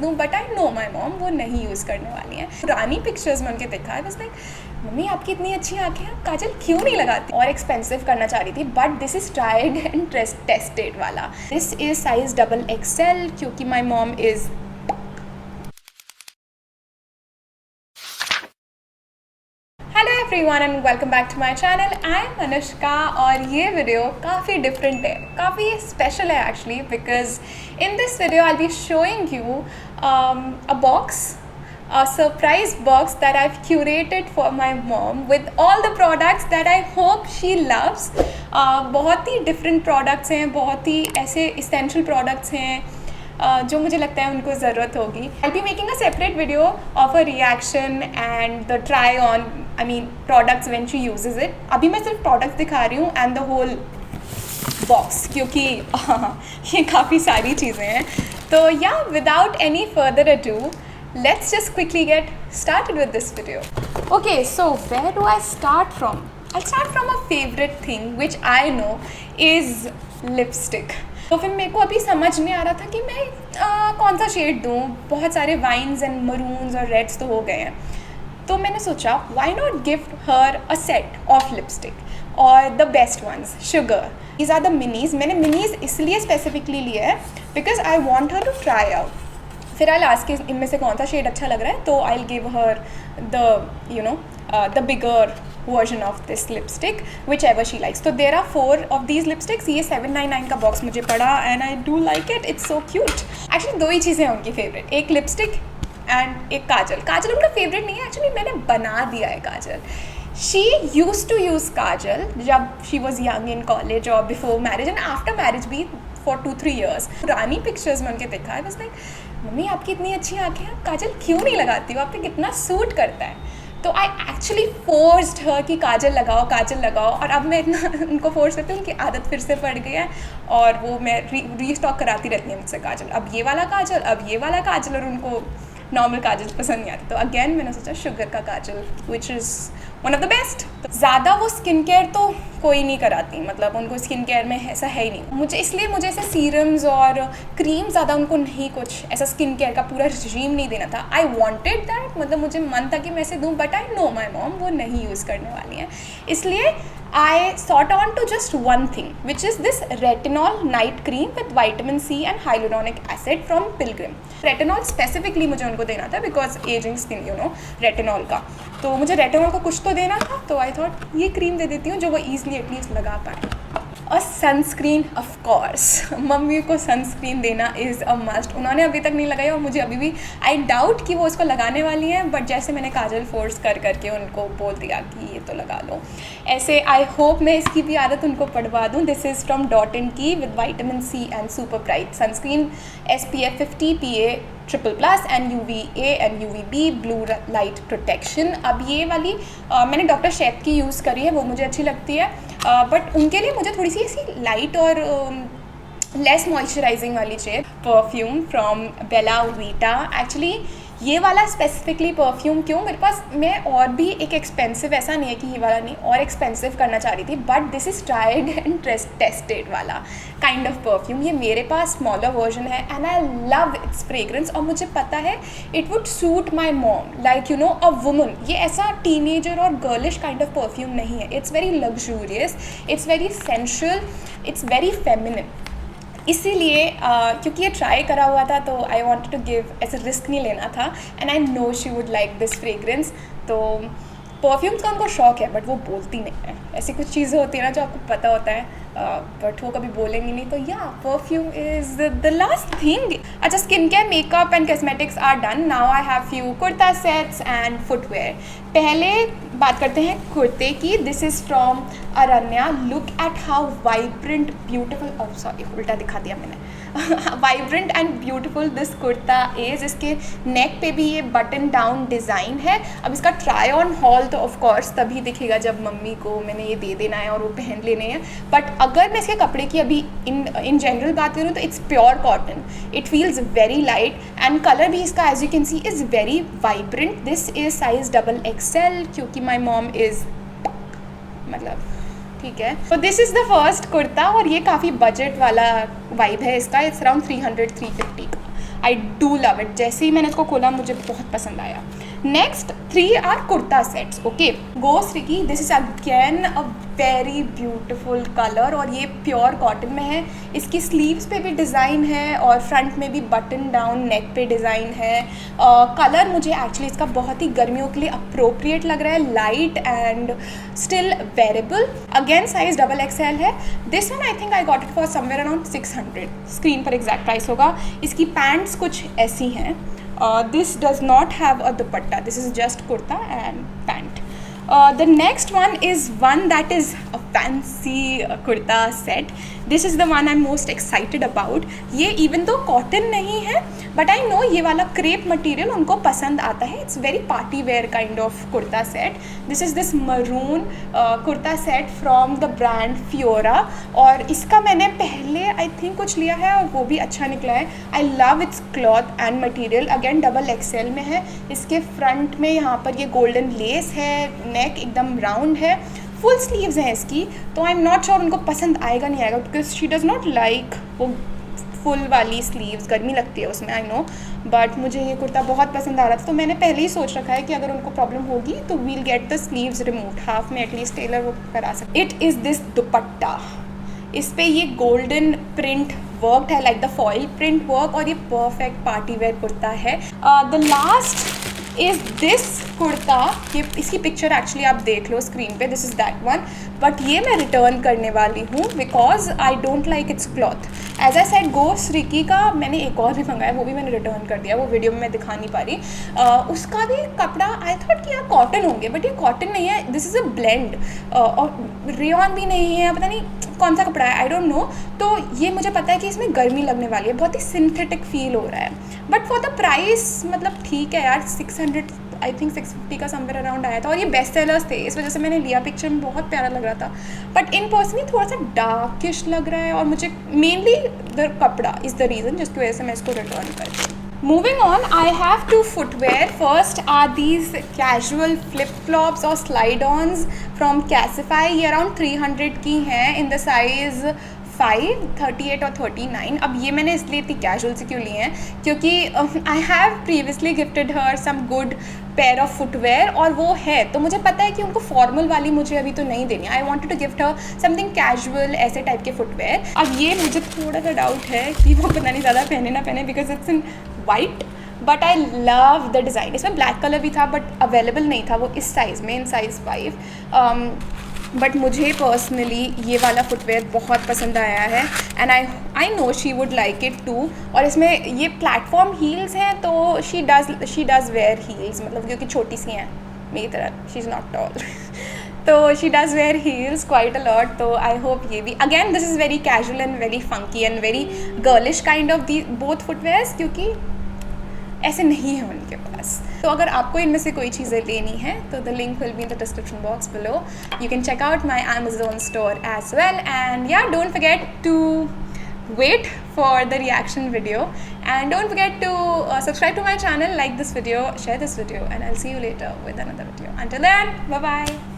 No but I know my mom वो नहीं use करने वाली हैं। पुरानी पिक्चर्स में उनके देखा है, बस लाइक मम्मी आपकी इतनी अच्छी आँखें हैं, काजल क्यों नहीं लगाती। और एक्सपेंसिव करना चाह रही थी, but this is tried and tested वाला। दिस इज़ साइज XXL क्योंकि my mom is everyone and welcome back to my channel. I am Anushka और ये वीडियो काफ़ी डिफरेंट है, काफ़ी स्पेशल है actually, because in this video I be showing you a box, a surprise box that I've curated for my mom with all the products that I hope she loves. बहुत ही different products हैं, बहुत ही ऐसे essential products हैं जो मुझे लगता है उनको ज़रूरत होगी. I'll be making a separate video of a reaction and the try on, I mean products when she uses it. अभी मैं सिर्फ products दिखा रही हूँ and the whole box क्योंकि ये काफ़ी सारी चीज़ें हैं. तो yeah, without any further ado, let's just quickly get started with this video. Okay, so where do I start from? I'll start from a favorite thing which I know is lipstick. तो फिर मेरे को अभी समझ नहीं आ रहा था कि मैं कौन सा शेड दूँ. बहुत सारे वाइन्स एंड मरून्स और रेड्स तो हो गए हैं, तो मैंने सोचा why not give her a set of lipstick और the best ones, sugar. These are the minis. मैंने minis इसलिए specifically लिए है because I want her to try out. फिर आई आस्क कि इनमें से कौन सा शेड अच्छा लग रहा है, तो I give her the bigger version of this lipstick which ever she likes. तो there are 4 of these lipsticks. ये 799 का बॉक्स मुझे पड़ा and I do like it. It's so cute. Actually 2 ही चीज़ें हैं उनकी फेवरेट, एक लिपस्टिक एंड एक काजल. काजल उनका फेवरेट नहीं है, एक्चुअली मैंने बना दिया है काजल. She used to use काजल जब she was young in college or before marriage and after marriage भी for 2-3 years. पुरानी पिक्चर्स में उनके देखा है, बस लाइक मम्मी आपकी इतनी अच्छी आँखें हैं, काजल क्यों नहीं लगाती हो, आप पे कितना सूट करता है. तो आई एक्चुअली फोर्स्ड हर कि काजल लगाओ काजल लगाओ. और अब मैं इतना उनको फोर्स करती हूँ, उनकी आदत फिर से पड़ गई है और वो मैं रीस्टॉक कराती रहती हूँ मुझसे काजल. अब ये वाला काजल, अब ये वाला काजल, और उनको नॉर्मल काजल पसंद नहीं आती. तो अगेन मैंने सोचा शुगर का kajal which is one of the best. ज़्यादा वो स्किन केयर तो कोई नहीं कराती, मतलब उनको स्किन केयर में ऐसा है ही नहीं. मुझे ऐसे सीरम्स और क्रीम ज़्यादा उनको नहीं, कुछ ऐसा स्किन केयर का पूरा रिजीम नहीं देना था. आई वॉन्टेड दैट, मतलब मुझे मन था कि मैं ऐसे दूँ, but I know my mom वो नहीं यूज़ करने वाली हैं. इसलिए I sought on to just one thing, which is this retinol night cream with vitamin C and hyaluronic acid from Pilgrim. Retinol specifically मुझे उनको देना था because aging skin, you know, retinol का. तो मुझे retinol का कुछ तो देना था, तो I thought ये क्रीम दे देती हूँ जो वो easily at least लगा पाए. और सनस्क्रीन ऑफ कोर्स, मम्मी को सनस्क्रीन देना इज़ अ मस्ट. उन्होंने अभी तक नहीं लगाई और मुझे अभी भी आई डाउट कि वो इसको लगाने वाली हैं, बट जैसे मैंने काजल फोर्स कर करके उनको बोल दिया कि ये तो लगा लो, ऐसे आई होप मैं इसकी भी आदत उनको पढ़वा दूँ. This is from Dot and Key with vitamin C and super bright sunscreen, SPF 50 PA ++ and UVA and UVB blue light protection. अब ये वाली मैंने डॉक्टर शेफ की यूज़ करी है, वो मुझे अच्छी लगती है, बट उनके लिए मुझे थोड़ी सी ऐसी लाइट और लेस मॉइस्चराइजिंग वाली चाहिए. Perfume from Bella Vita. Actually ये वाला स्पेसिफिकली परफ्यूम क्यों, मेरे पास मैं और भी एक एक्सपेंसिव, ऐसा नहीं है कि ये वाला नहीं, और एक्सपेंसिव करना चाह रही थी, but this is tried and tested वाला काइंड ऑफ परफ्यूम. ये मेरे पास स्मॉलर वर्जन है and I love it's fragrance. और मुझे पता है it would suit my mom, like you know a woman. ये ऐसा टीनेजर और गर्लिश काइंड ऑफ परफ्यूम नहीं है. It's very luxurious, it's very sensual, it's very feminine. इसीलिए क्योंकि ये ट्राई करा हुआ था, तो आई वांटेड टू गिव, ऐसे रिस्क नहीं लेना था, and I know she would like this fragrance. तो परफ्यूम्स का उनको शौक है, बट वो बोलती नहीं है. ऐसी कुछ चीज़ें होती है ना जो आपको पता होता है, बट वो कभी बोलेंगी नहीं. तो yeah perfume is the last thing. अच्छा, skin care, makeup and cosmetics are done. Now I have few kurta sets and footwear. पहले बात करते हैं कुर्ते की. This is from Aranya. Look at how vibrant beautiful, sorry उल्टा दिखा दिया मैंने, vibrant and beautiful this kurta is. इसके नेक पे भी ये बटन डाउन डिज़ाइन है. अब इसका ट्राई ऑन हॉल तो ऑफ कोर्स तभी दिखेगा जब मम्मी को मैंने ये दे देना है और वो पहन लेने हैं. बट अगर मैं इसके कपड़े की अभी इन जनरल बात करूँ तो it's pure cotton. It feels very light and colour भी इसका as you can see is very vibrant. This is size XXL क्योंकि माई मॉम इज़, मतलब ठीक है. तो this is the first kurta और ये काफ़ी बजट वाला वाइब है इसका. इट्स अराउंड 300-350 का. I do love it. जैसे ही मैंने इसको खोला मुझे बहुत पसंद आया। Next 3 are kurta sets. Okay, Go Sriki, this is again a very beautiful colour और ये प्योर कॉटन में है। इसकी स्लीव्स पे भी डिज़ाइन है और फ्रंट में भी बटन डाउन नेक पे डिज़ाइन है। कलर मुझे एक्चुअली इसका बहुत ही गर्मियों के लिए अप्रोप्रिएट लग रहा है, light and still wearable. Again size XXL है। This one I think I got it for somewhere around 600, screen पर एग्जैक्ट प्राइस होगा। इसकी पैंट्स कुछ ऐसी हैं। This does not have a dupatta, this is just kurta and pant. The next one is one that is a fancy kurta set. This is the one I'm most excited about. ये even though cotton नहीं है but I know ये वाला crepe material उनको पसंद आता है। It's very party wear kind of kurta set. This is this maroon kurta set from the brand Fiora और इसका मैंने पहले I think कुछ लिया है और वो भी अच्छा निकला है। I love its cloth and material. Again XXL में है। इसके फ्रंट में यहाँ पर ये गोल्डन लेस है, नेक एकदम राउंड है, फुल स्लीव्स हैं इसकी। तो आई एम नॉट श्योर उनको पसंद आएगा नहीं आएगा because she does not like वो फुल वाली स्लीव्स, गर्मी लगती है उसमें, आई नो। बट मुझे ये कुर्ता बहुत पसंद आ रहा था तो मैंने पहले ही सोच रखा है कि अगर उनको प्रॉब्लम होगी तो we'll get the sleeves removed, half में एटलीस्ट टेलर वो करा सकते। इट इज़ दिस दुपट्टा, इस पर ये गोल्डन प्रिंट वर्क है, like the foil print work, और ये परफेक्ट पार्टी वेयर कुर्ता है। The last is this kurta, ये इसकी पिक्चर एक्चुअली आप देख लो स्क्रीन पे, this is that one. But ये मैं रिटर्न करने वाली हूँ because I don't like its cloth. As I said Go Sriki का मैंने एक और भी मंगाया, वो भी मैंने रिटर्न कर दिया, वो वीडियो में मैं दिखा नहीं पा रही। उसका भी कपड़ा आई थॉट कि यार कॉटन होंगे बट ये कॉटन नहीं है, दिस इज़ अ ब्लेंड और रेयॉन भी नहीं है, पता नहीं कौन सा कपड़ा है, आई डोंट नो। तो ये मुझे पता है कि इसमें गर्मी लगने वाली है, बहुत ही सिंथेटिक फील हो रहा है। बट फॉर द प्राइस मतलब ठीक है यार, 600 आई थिंक 650 का समवेयर अराउंड आया था और ये बेस्ट सेलर्स थे, इस वजह से मैंने लिया। पिक्चर में बहुत प्यारा लग रहा था बट इन पर्सन ही थोड़ा सा डार्किश लग रहा है और मुझे मेनली द कपड़ा इज़ द रीज़न जिसकी वजह से मैं इसको रिटर्न करती हूँ। Moving on, I have 2 footwear. First are these casual flip-flops or slide-ons from Cassify. ये अराउंड 300 की हैं in the size 5, 38 और 39। अब ये मैंने इसलिए इतनी कैजुअल से क्यों लिए हैं क्योंकि I have previously gifted her some good pair of footwear और वो है, तो मुझे पता है कि उनको फॉर्मल वाली मुझे अभी तो नहीं देनी। I wanted to gift her something casual, ऐसे टाइप के फुटवेयर। अब ये मुझे थोड़ा सा डाउट है कि वो पता नहीं ज़्यादा पहने ना पहने because it's in white, but I love the design. इसमें ब्लैक कलर भी था बट अवेलेबल नहीं था वो इस साइज़ में, इन साइज़ 5। बट मुझे पर्सनली ये वाला फुटवेयर बहुत पसंद आया है and I know she would like it too. और इसमें ये प्लेटफॉर्म हील्स हैं तो शी डज़ वेयर हील्स, मतलब क्योंकि छोटी सी हैं मेरी तरह, शी इज़ नॉट टॉल तो she does wear heels quite a lot. तो आई होप ये भी, again this is very casual and very funky and very girlish kind of the both footwears, क्योंकि ऐसे नहीं है उनके पास। तो अगर आपको इनमें से कोई चीज़ें लेनी है तो the link will be in the description box below. You can check out my Amazon store as well and yeah don't forget to wait for the reaction video and don't forget to subscribe to my channel, like this video, share this video, and I'll see you later with another video. Until then, bye bye.